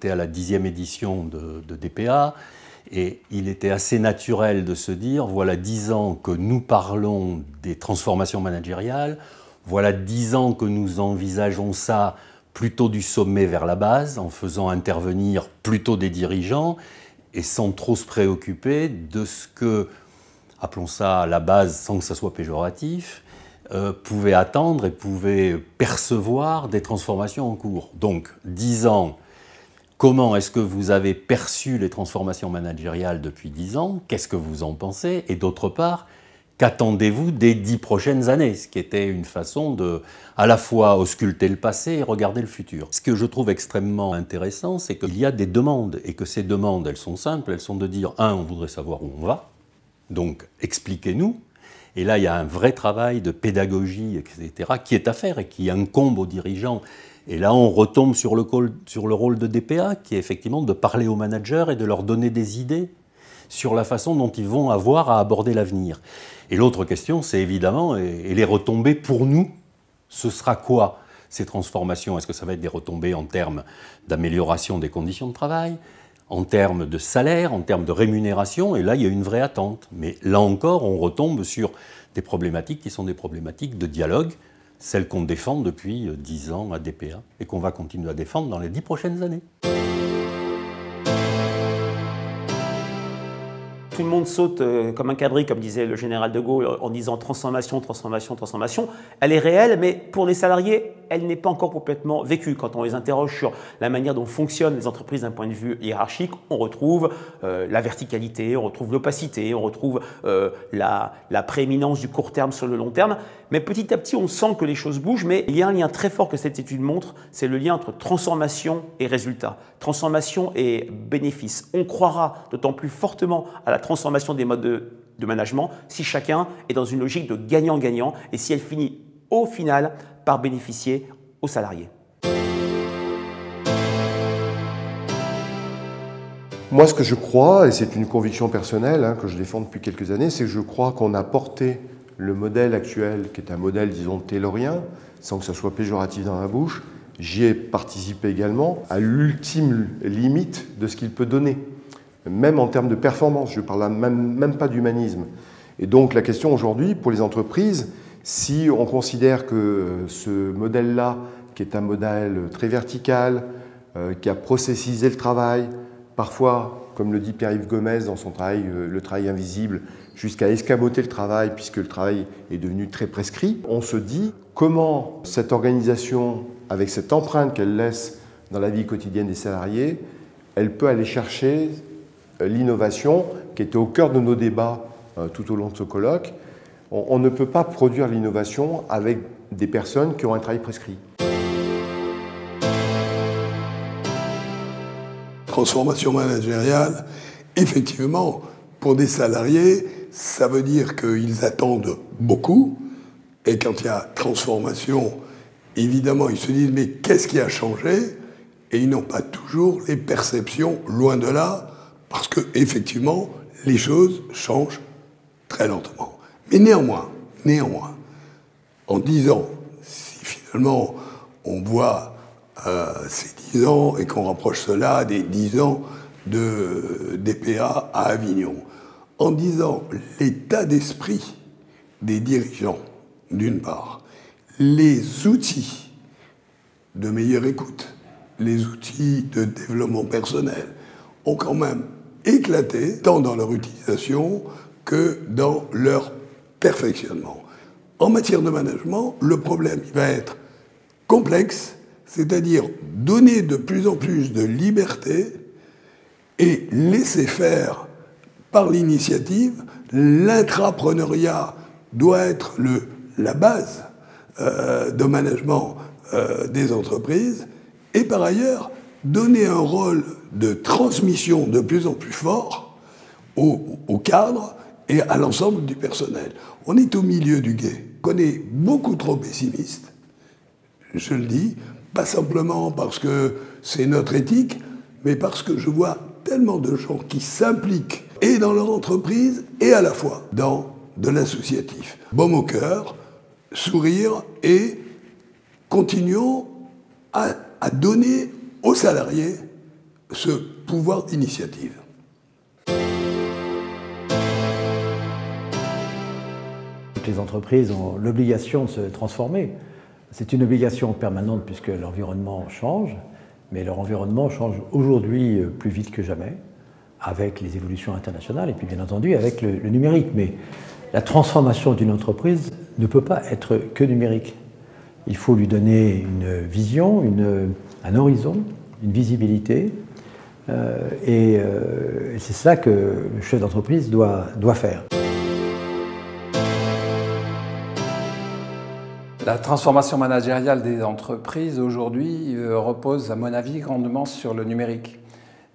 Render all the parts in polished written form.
était à la 10e édition de DPA, et il était assez naturel de se dire, voilà 10 ans que nous parlons des transformations managériales, voilà 10 ans que nous envisageons ça plutôt du sommet vers la base, en faisant intervenir plutôt des dirigeants, et sans trop se préoccuper de ce que, appelons ça la base sans que ça soit péjoratif, pouvait attendre et pouvait percevoir des transformations en cours. Donc, 10 ans, comment est-ce que vous avez perçu les transformations managériales depuis 10 ans? Qu'est-ce que vous en pensez? Et d'autre part, qu'attendez-vous des 10 prochaines années? Ce qui était une façon de, à la fois, ausculter le passé et regarder le futur. Ce que je trouve extrêmement intéressant, c'est qu'il y a des demandes, et que ces demandes, elles sont simples, elles sont de dire, un, on voudrait savoir où on va, donc expliquez-nous. Et là, il y a un vrai travail de pédagogie, etc., qui est à faire et qui incombe aux dirigeants. Et là, on retombe sur le rôle de DPA, qui est effectivement de parler aux managers et de leur donner des idées sur la façon dont ils vont avoir à aborder l'avenir. Et l'autre question, c'est évidemment, et les retombées pour nous, ce sera quoi ces transformations? Est-ce que ça va être des retombées en termes d'amélioration des conditions de travail, en termes de salaire, en termes de rémunération? Et là, il y a une vraie attente. Mais là encore, on retombe sur des problématiques qui sont des problématiques de dialogue, celles qu'on défend depuis 10 ans à DPA et qu'on va continuer à défendre dans les 10 prochaines années. Tout le monde saute comme un cabri, comme disait le général de Gaulle, en disant transformation, transformation, transformation. Elle est réelle, mais pour les salariés, elle n'est pas encore complètement vécue. Quand on les interroge sur la manière dont fonctionnent les entreprises d'un point de vue hiérarchique, on retrouve la verticalité, on retrouve l'opacité, on retrouve la prééminence du court terme sur le long terme. Mais petit à petit, on sent que les choses bougent, mais il y a un lien très fort que cette étude montre, c'est le lien entre transformation et résultat, transformation et bénéfice. On croira d'autant plus fortement à la transformation des modes de management si chacun est dans une logique de gagnant-gagnant et si elle finit au final par bénéficier aux salariés. Moi, ce que je crois, et c'est une conviction personnelle que je défends depuis quelques années, c'est que je crois qu'on a porté le modèle actuel, qui est un modèle, disons, taylorien, sans que ça soit péjoratif dans la bouche, j'y ai participé également, à l'ultime limite de ce qu'il peut donner, même en termes de performance, je ne parle même pas d'humanisme. Et donc la question aujourd'hui, pour les entreprises, si on considère que ce modèle-là, qui est un modèle très vertical, qui a processisé le travail, parfois, comme le dit Pierre-Yves Gomez dans son travail « Le travail invisible », jusqu'à escamoter le travail, puisque le travail est devenu très prescrit, on se dit comment cette organisation, avec cette empreinte qu'elle laisse dans la vie quotidienne des salariés, elle peut aller chercher l'innovation qui était au cœur de nos débats tout au long de ce colloque. On ne peut pas produire l'innovation avec des personnes qui ont un travail prescrit. Transformation managériale, effectivement, pour des salariés, ça veut dire qu'ils attendent beaucoup. Et quand il y a transformation, évidemment, ils se disent « mais qu'est-ce qui a changé ?» Et ils n'ont pas toujours les perceptions, loin de là, parce que effectivement, les choses changent très lentement. Mais néanmoins, en 10 ans, si finalement on voit ces 10 ans et qu'on rapproche cela des 10 ans de DPA à Avignon, en 10 ans, l'état d'esprit des dirigeants, d'une part, les outils de meilleure écoute, les outils de développement personnel ont quand même éclaté, tant dans leur utilisation que dans leur perfectionnement. En matière de management, le problème il va être complexe, c'est-à-dire donner de plus en plus de liberté et laisser faire par l'initiative. L'intrapreneuriat doit être la base de management des entreprises et par ailleurs donner un rôle de transmission de plus en plus fort au cadre et à l'ensemble du personnel. On est au milieu du gué. On est beaucoup trop pessimiste, je le dis, pas simplement parce que c'est notre éthique, mais parce que je vois tellement de gens qui s'impliquent et dans leur entreprise et à la fois dans de l'associatif. Baume au cœur, sourire et continuons à donner aux salariés ce pouvoir d'initiative. Les entreprises ont l'obligation de se transformer. C'est une obligation permanente puisque l'environnement change, mais leur environnement change aujourd'hui plus vite que jamais, avec les évolutions internationales et puis bien entendu avec le numérique. Mais la transformation d'une entreprise ne peut pas être que numérique. Il faut lui donner une vision, un horizon, une visibilité, et c'est ça que le chef d'entreprise doit faire. La transformation managériale des entreprises aujourd'hui repose, à mon avis, grandement sur le numérique.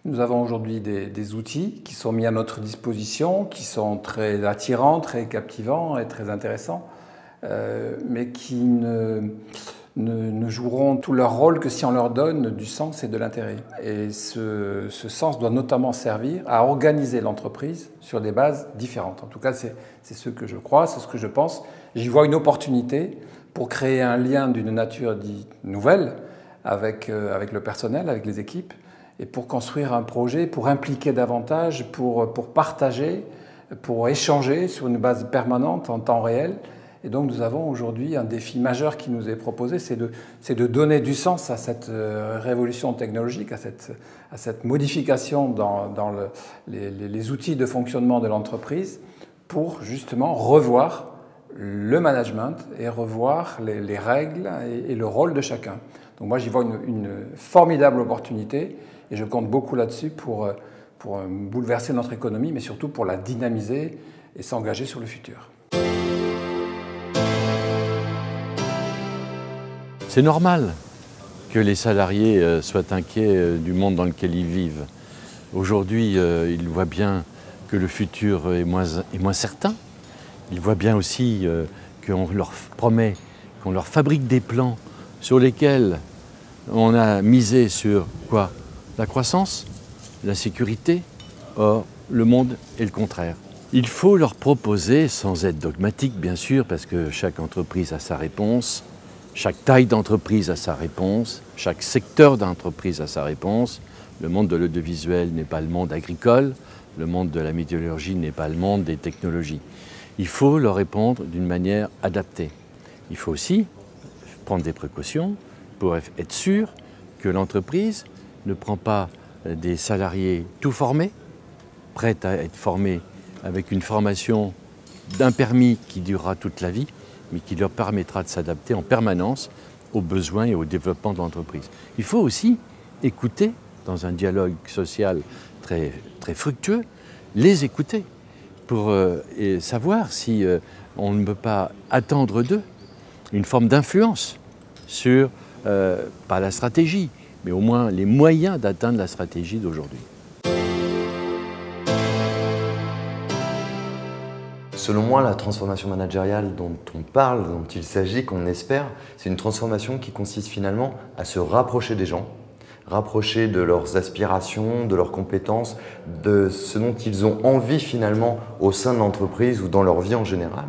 Nous avons aujourd'hui des outils qui sont mis à notre disposition, qui sont très attirants, très captivants et très intéressants, mais qui ne joueront tout leur rôle que si on leur donne du sens et de l'intérêt. Et ce sens doit notamment servir à organiser l'entreprise sur des bases différentes. En tout cas, c'est ce que je crois, c'est ce que je pense. J'y vois une opportunité pour créer un lien d'une nature dite nouvelle avec le personnel, avec les équipes, et pour construire un projet, pour impliquer davantage, pour partager, pour échanger sur une base permanente en temps réel. Et donc nous avons aujourd'hui un défi majeur qui nous est proposé, c'est de donner du sens à cette révolution technologique, à cette modification dans les outils de fonctionnement de l'entreprise pour justement revoir le management et revoir les règles et le rôle de chacun. Donc moi j'y vois une formidable opportunité et je compte beaucoup là-dessus pour bouleverser notre économie, mais surtout pour la dynamiser et s'engager sur le futur. C'est normal que les salariés soient inquiets du monde dans lequel ils vivent. Aujourd'hui, ils voient bien que le futur est moins certain. Ils voient bien aussi qu'on leur promet, qu'on leur fabrique des plans sur lesquels on a misé sur quoi? La croissance, la sécurité. Or, le monde est le contraire. Il faut leur proposer, sans être dogmatique bien sûr, parce que chaque entreprise a sa réponse, chaque taille d'entreprise a sa réponse, chaque secteur d'entreprise a sa réponse. Le monde de l'audiovisuel n'est pas le monde agricole, le monde de la météorologie n'est pas le monde des technologies. Il faut leur répondre d'une manière adaptée. Il faut aussi prendre des précautions pour être sûr que l'entreprise ne prend pas des salariés tout formés, prêts à être formés avec une formation d'un permis qui durera toute la vie, mais qui leur permettra de s'adapter en permanence aux besoins et au développement de l'entreprise. Il faut aussi écouter, dans un dialogue social très fructueux, les écouter pour savoir si on ne peut pas attendre d'eux une forme d'influence sur, pas la stratégie, mais au moins les moyens d'atteindre la stratégie d'aujourd'hui. Selon moi, la transformation managériale dont on parle, dont il s'agit, qu'on espère, c'est une transformation qui consiste finalement à se rapprocher des gens, rapprocher de leurs aspirations, de leurs compétences, de ce dont ils ont envie finalement au sein de l'entreprise ou dans leur vie en général.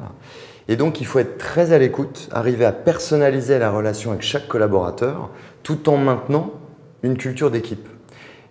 Et donc il faut être très à l'écoute, arriver à personnaliser la relation avec chaque collaborateur tout en maintenant une culture d'équipe.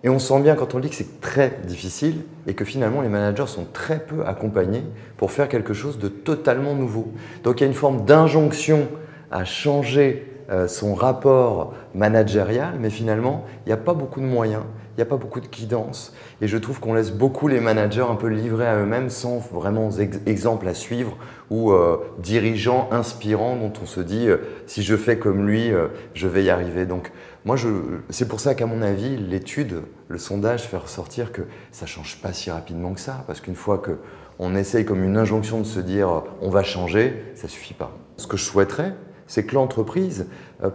Et on sent bien quand on dit que c'est très difficile et que finalement les managers sont très peu accompagnés pour faire quelque chose de totalement nouveau. Donc il y a une forme d'injonction à changer son rapport managérial, mais finalement il n'y a pas beaucoup de moyens, il n'y a pas beaucoup de guidance. Et je trouve qu'on laisse beaucoup les managers un peu livrés à eux-mêmes sans vraiment exemple à suivre ou dirigeants inspirants dont on se dit si je fais comme lui, je vais y arriver. Donc moi, c'est pour ça qu'à mon avis, l'étude, le sondage fait ressortir que ça ne change pas si rapidement que ça. Parce qu'une fois qu'on essaye comme une injonction de se dire on va changer, ça ne suffit pas. Ce que je souhaiterais, c'est que l'entreprise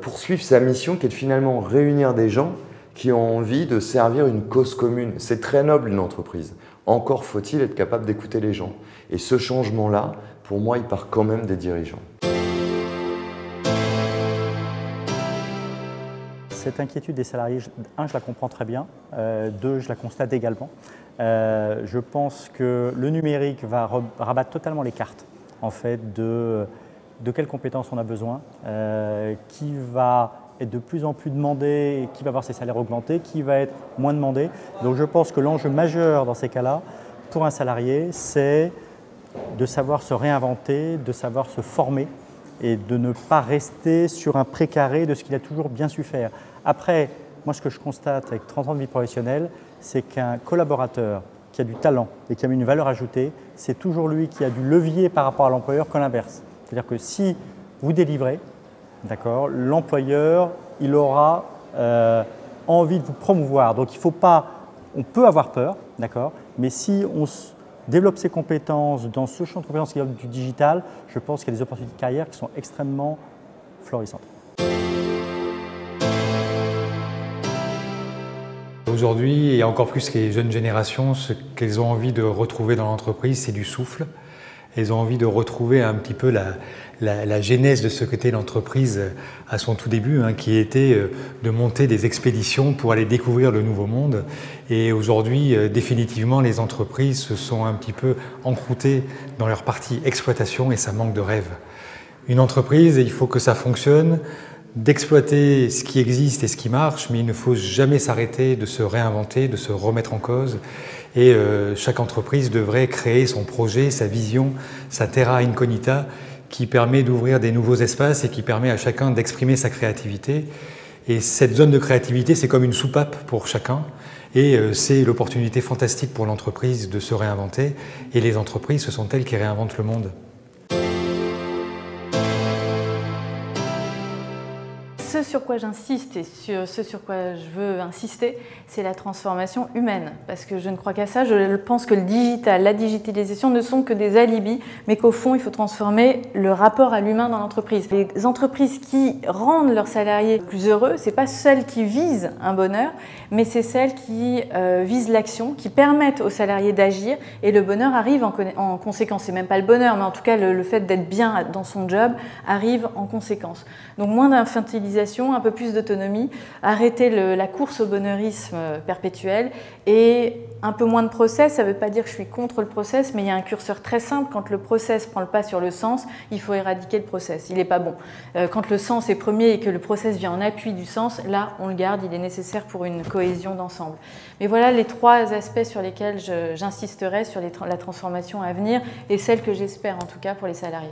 poursuive sa mission qui est de finalement réunir des gens qui ont envie de servir une cause commune. C'est très noble une entreprise. Encore faut-il être capable d'écouter les gens. Et ce changement-là, pour moi, il part quand même des dirigeants. Cette inquiétude des salariés, un, je la comprends très bien, deux, je la constate également. Je pense que le numérique va rabattre totalement les cartes en fait, de quelles compétences on a besoin, qui va être de plus en plus demandé, qui va avoir ses salaires augmentés, qui va être moins demandé. Donc je pense que l'enjeu majeur dans ces cas-là, pour un salarié, c'est de savoir se réinventer, de savoir se former et de ne pas rester sur un précaré de ce qu'il a toujours bien su faire. Après, moi ce que je constate avec 30 ans de vie professionnelle, c'est qu'un collaborateur qui a du talent et qui a une valeur ajoutée, c'est toujours lui qui a du levier par rapport à l'employeur que l'inverse. C'est-à-dire que si vous délivrez, d'accord, l'employeur, il aura envie de vous promouvoir. Donc il ne faut pas, on peut avoir peur, d'accord, mais si on développe ses compétences dans ce champ de compétences qui est du digital, je pense qu'il y a des opportunités de carrière qui sont extrêmement florissantes. Aujourd'hui, et encore plus les jeunes générations, ce qu'elles ont envie de retrouver dans l'entreprise, c'est du souffle. Elles ont envie de retrouver un petit peu la genèse de ce qu'était l'entreprise à son tout début, hein, qui était de monter des expéditions pour aller découvrir le nouveau monde. Et aujourd'hui, définitivement, les entreprises se sont un petit peu encroûtées dans leur partie exploitation et ça manque de rêve. Une entreprise, il faut que ça fonctionne, d'exploiter ce qui existe et ce qui marche, mais il ne faut jamais s'arrêter de se réinventer, de se remettre en cause. Et chaque entreprise devrait créer son projet, sa vision, sa terra incognita qui permet d'ouvrir des nouveaux espaces et qui permet à chacun d'exprimer sa créativité. Et cette zone de créativité, c'est comme une soupape pour chacun et c'est l'opportunité fantastique pour l'entreprise de se réinventer. Et les entreprises, ce sont elles qui réinventent le monde. Ce sur quoi j'insiste et ce sur quoi je veux insister, c'est la transformation humaine. Parce que je ne crois qu'à ça, je pense que le digital, la digitalisation ne sont que des alibis, mais qu'au fond, il faut transformer le rapport à l'humain dans l'entreprise. Les entreprises qui rendent leurs salariés plus heureux, ce n'est pas celles qui visent un bonheur, mais c'est celles qui visent l'action, qui permettent aux salariés d'agir, et le bonheur arrive en conséquence. C'est même pas le bonheur, mais en tout cas, le fait d'être bien dans son job arrive en conséquence. Donc moins d'infantilisation, un peu plus d'autonomie, arrêter la course au bonheurisme perpétuel et un peu moins de process. Ça ne veut pas dire que je suis contre le process, mais il y a un curseur très simple. Quand le process prend le pas sur le sens, il faut éradiquer le process. Il n'est pas bon. Quand le sens est premier et que le process vient en appui du sens, là, on le garde. Il est nécessaire pour une cohésion d'ensemble. Mais voilà les trois aspects sur lesquels j'insisterai sur la transformation à venir et celle que j'espère en tout cas pour les salariés.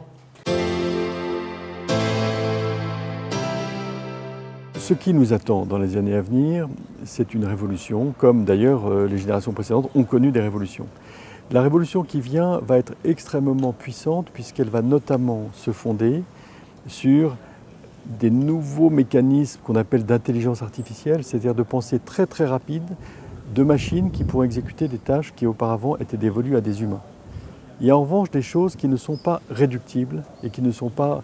Ce qui nous attend dans les années à venir, c'est une révolution, comme d'ailleurs les générations précédentes ont connu des révolutions. La révolution qui vient va être extrêmement puissante puisqu'elle va notamment se fonder sur des nouveaux mécanismes qu'on appelle d'intelligence artificielle, c'est-à-dire de pensée très très rapide de machines qui pourront exécuter des tâches qui auparavant étaient dévolues à des humains. Il y a en revanche des choses qui ne sont pas réductibles et qui ne sont pas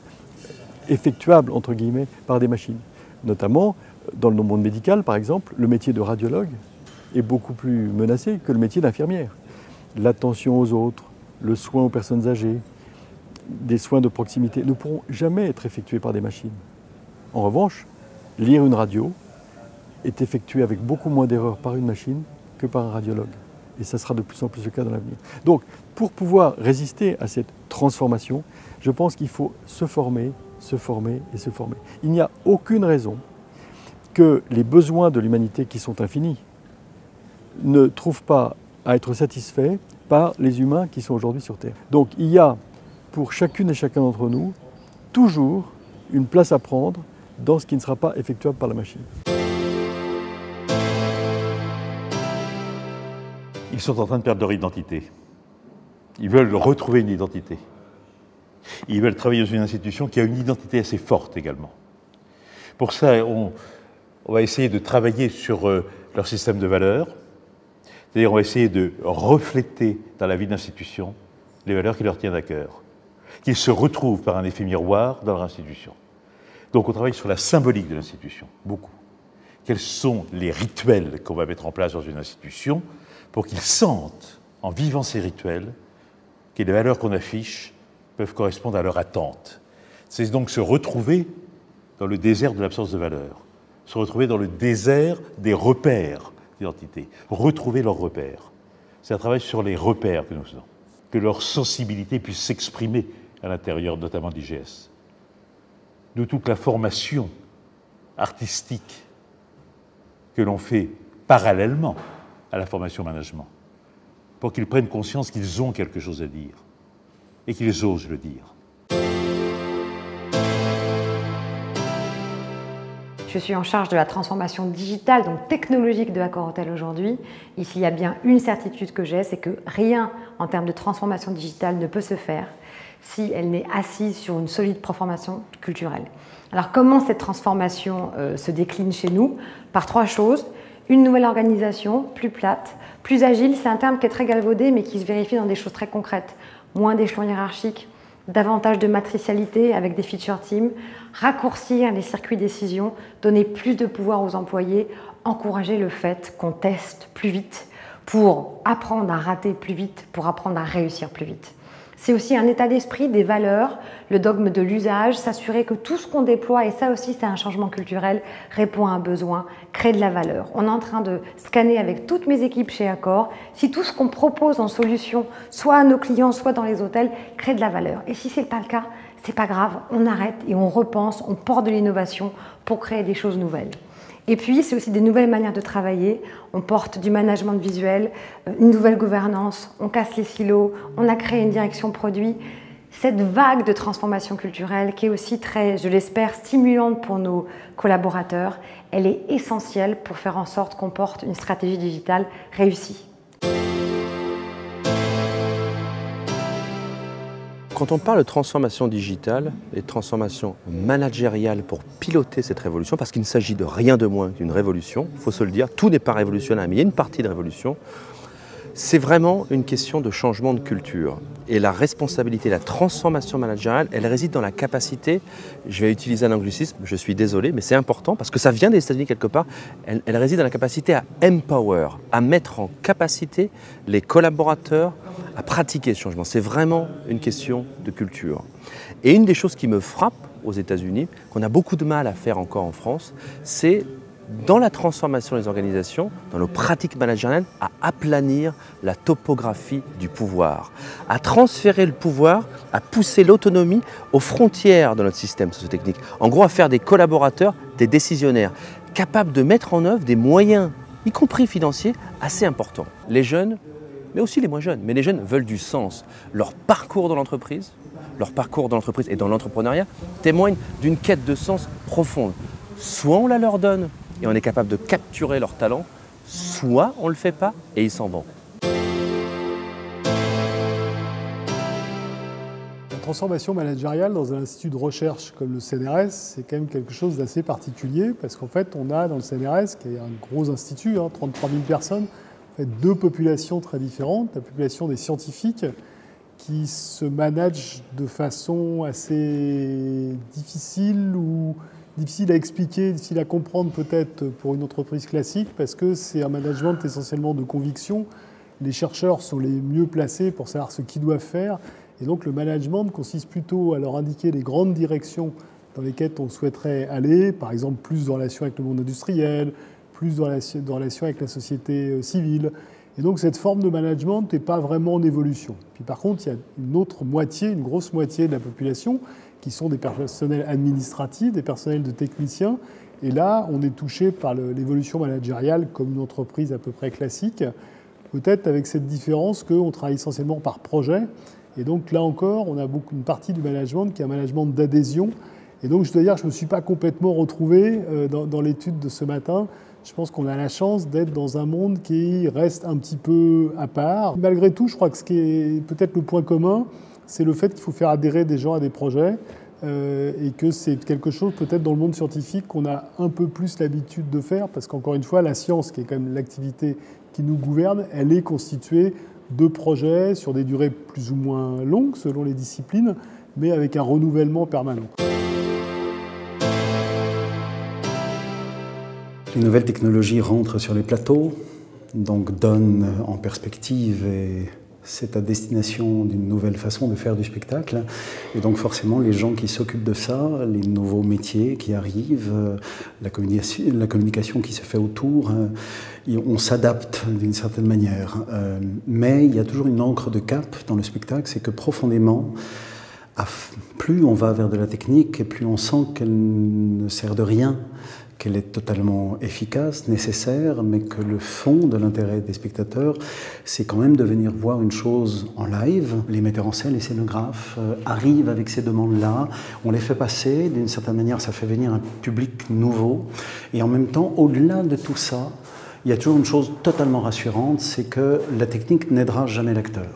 effectuables entre guillemets par des machines. Notamment, dans le monde médical, par exemple, le métier de radiologue est beaucoup plus menacé que le métier d'infirmière. L'attention aux autres, le soin aux personnes âgées, des soins de proximité ne pourront jamais être effectués par des machines. En revanche, lire une radio est effectué avec beaucoup moins d'erreurs par une machine que par un radiologue. Et ça sera de plus en plus le cas dans l'avenir. Donc, pour pouvoir résister à cette transformation, je pense qu'il faut se former et se former. Il n'y a aucune raison que les besoins de l'humanité, qui sont infinis, ne trouvent pas à être satisfaits par les humains qui sont aujourd'hui sur Terre. Donc il y a pour chacune et chacun d'entre nous toujours une place à prendre dans ce qui ne sera pas effectuable par la machine. Ils sont en train de perdre leur identité. Ils veulent retrouver une identité. Ils veulent travailler dans une institution qui a une identité assez forte également. Pour ça, on va essayer de travailler sur leur système de valeurs. C'est-à-dire on va essayer de refléter dans la vie de l'institution les valeurs qui leur tiennent à cœur, qu'ils se retrouvent par un effet miroir dans leur institution. Donc on travaille sur la symbolique de l'institution, beaucoup. Quels sont les rituels qu'on va mettre en place dans une institution pour qu'ils sentent, en vivant ces rituels, que les valeurs qu'on affiche peuvent correspondre à leur attente. C'est donc se retrouver dans le désert de l'absence de valeurs, se retrouver dans le désert des repères d'identité, retrouver leurs repères. C'est un travail sur les repères que nous faisons, que leur sensibilité puisse s'exprimer à l'intérieur, notamment de l'IGS. D'où toute la formation artistiques que l'on fait parallèlement à la formation management, pour qu'ils prennent conscience qu'ils ont quelque chose à dire et qu'ils osent le dire. Je suis en charge de la transformation digitale, donc technologique de Accor-Hôtel aujourd'hui. Ici, il y a bien une certitude que j'ai, c'est que rien en termes de transformation digitale ne peut se faire si elle n'est assise sur une solide transformation culturelle. Alors comment cette transformation se décline chez nous? Par trois choses. Une nouvelle organisation, plus plate, plus agile, c'est un terme qui est très galvaudé mais qui se vérifie dans des choses très concrètes. Moins d'échelons hiérarchiques, davantage de matricialité avec des feature teams, raccourcir les circuits de décision, donner plus de pouvoir aux employés, encourager le fait qu'on teste plus vite pour apprendre à rater plus vite, pour apprendre à réussir plus vite. C'est aussi un état d'esprit, des valeurs, le dogme de l'usage, s'assurer que tout ce qu'on déploie, et ça aussi c'est un changement culturel, répond à un besoin, crée de la valeur. On est en train de scanner avec toutes mes équipes chez Accor si tout ce qu'on propose en solution, soit à nos clients, soit dans les hôtels, crée de la valeur. Et si ce n'est pas le cas, c'est pas grave, on arrête et on repense, on porte de l'innovation pour créer des choses nouvelles. Et puis, c'est aussi des nouvelles manières de travailler. On porte du management visuel, une nouvelle gouvernance, on casse les silos, on a créé une direction produit. Cette vague de transformation culturelle qui est aussi très, je l'espère, stimulante pour nos collaborateurs, elle est essentielle pour faire en sorte qu'on porte une stratégie digitale réussie. Quand on parle de transformation digitale et de transformation managériale pour piloter cette révolution, parce qu'il ne s'agit de rien de moins qu'une révolution, il faut se le dire, tout n'est pas révolutionnaire, mais il y a une partie de révolution, c'est vraiment une question de changement de culture. Et la responsabilité, la transformation managériale, elle réside dans la capacité, je vais utiliser un anglicisme, je suis désolé, mais c'est important parce que ça vient des États-Unis quelque part, elle réside dans la capacité à empower, à mettre en capacité les collaborateurs à pratiquer ce changement. C'est vraiment une question de culture. Et une des choses qui me frappe aux États-Unis, qu'on a beaucoup de mal à faire encore en France, c'est dans la transformation des organisations, dans nos pratiques managériales, à aplanir la topographie du pouvoir, à transférer le pouvoir, à pousser l'autonomie aux frontières de notre système socio-technique. En gros, à faire des collaborateurs, des décisionnaires, capables de mettre en œuvre des moyens, y compris financiers, assez importants. Les jeunes, mais aussi les moins jeunes, mais les jeunes veulent du sens. Leur parcours dans l'entreprise et dans l'entrepreneuriat témoignent d'une quête de sens profonde. Soit on la leur donne, et on est capable de capturer leur talent, soit on ne le fait pas et ils s'en vont. La transformation managériale dans un institut de recherche comme le CNRS, c'est quand même quelque chose d'assez particulier parce qu'en fait, on a dans le CNRS, qui est un gros institut, 33 000 personnes, en fait, deux populations très différentes. La population des scientifiques qui se managent de façon assez difficile ou difficile à expliquer, difficile à comprendre peut-être pour une entreprise classique parce que c'est un management essentiellement de conviction. Les chercheurs sont les mieux placés pour savoir ce qu'ils doivent faire et donc le management consiste plutôt à leur indiquer les grandes directions dans lesquelles on souhaiterait aller, par exemple plus de relations avec le monde industriel, plus de relations avec la société civile. Et donc cette forme de management n'est pas vraiment en évolution. Puis par contre, il y a une autre moitié, une grosse moitié de la population qui sont des personnels administratifs, des personnels de techniciens. Et là, on est touché par l'évolution managériale comme une entreprise à peu près classique, peut-être avec cette différence qu'on travaille essentiellement par projet. Et donc là encore, on a une partie du management qui est un management d'adhésion. Et donc je dois dire que je ne me suis pas complètement retrouvé dans l'étude de ce matin. Je pense qu'on a la chance d'être dans un monde qui reste un petit peu à part. Malgré tout, je crois que ce qui est peut-être le point commun, c'est le fait qu'il faut faire adhérer des gens à des projets et que c'est quelque chose peut-être dans le monde scientifique qu'on a un peu plus l'habitude de faire parce qu'encore une fois, la science, qui est quand même l'activité qui nous gouverne, elle est constituée de projets sur des durées plus ou moins longues selon les disciplines, mais avec un renouvellement permanent. Les nouvelles technologies rentrent sur les plateaux, donc donnent en perspective et c'est à destination d'une nouvelle façon de faire du spectacle. Et donc forcément, les gens qui s'occupent de ça, les nouveaux métiers qui arrivent, la communication qui se fait autour, on s'adapte d'une certaine manière. Mais il y a toujours une encre de cap dans le spectacle, c'est que profondément, plus on va vers de la technique, et plus on sent qu'elle ne sert de rien, qu'elle est totalement efficace, nécessaire, mais que le fond de l'intérêt des spectateurs, c'est quand même de venir voir une chose en live. Les metteurs en scène, les scénographes arrivent avec ces demandes-là, on les fait passer, d'une certaine manière ça fait venir un public nouveau, et en même temps, au-delà de tout ça, il y a toujours une chose totalement rassurante, c'est que la technique n'aidera jamais l'acteur.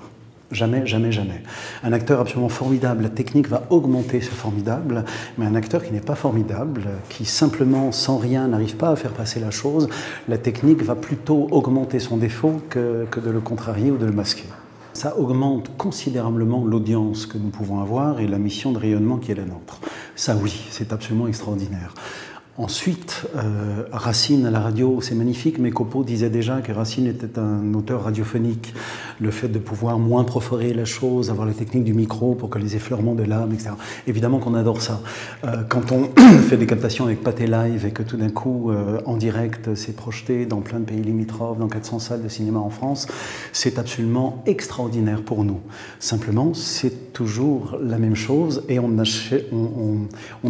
Jamais, jamais, jamais. Un acteur absolument formidable, la technique va augmenter ce formidable, mais un acteur qui n'est pas formidable, qui simplement, sans rien, n'arrive pas à faire passer la chose, la technique va plutôt augmenter son défaut que de le contrarier ou de le masquer. Ça augmente considérablement l'audience que nous pouvons avoir et la mission de rayonnement qui est la nôtre. Ça oui, c'est absolument extraordinaire. Ensuite, Racine à la radio, c'est magnifique, mais Copeau disait déjà que Racine était un auteur radiophonique. Le fait de pouvoir moins perforer la chose, avoir la technique du micro pour que les effleurements de l'âme, etc. Évidemment qu'on adore ça. Quand on fait des captations avec Pathé Live et que tout d'un coup, en direct, c'est projeté dans plein de pays limitrophes, dans 400 salles de cinéma en France, c'est absolument extraordinaire pour nous. Simplement, c'est toujours la même chose et on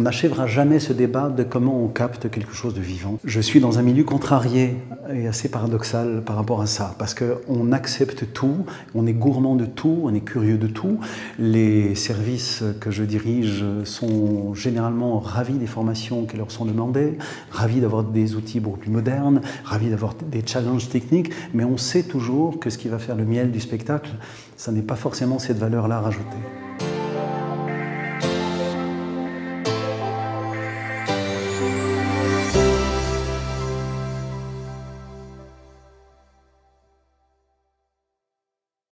n'achèvera jamais ce débat de comment on capte quelque chose de vivant. Je suis dans un milieu contrarié et assez paradoxal par rapport à ça, parce qu'on accepte tout, on est gourmand de tout, on est curieux de tout. Les services que je dirige sont généralement ravis des formations qui leur sont demandées, ravis d'avoir des outils beaucoup plus modernes, ravis d'avoir des challenges techniques, mais on sait toujours que ce qui va faire le miel du spectacle, ça n'est pas forcément cette valeur-là rajoutée.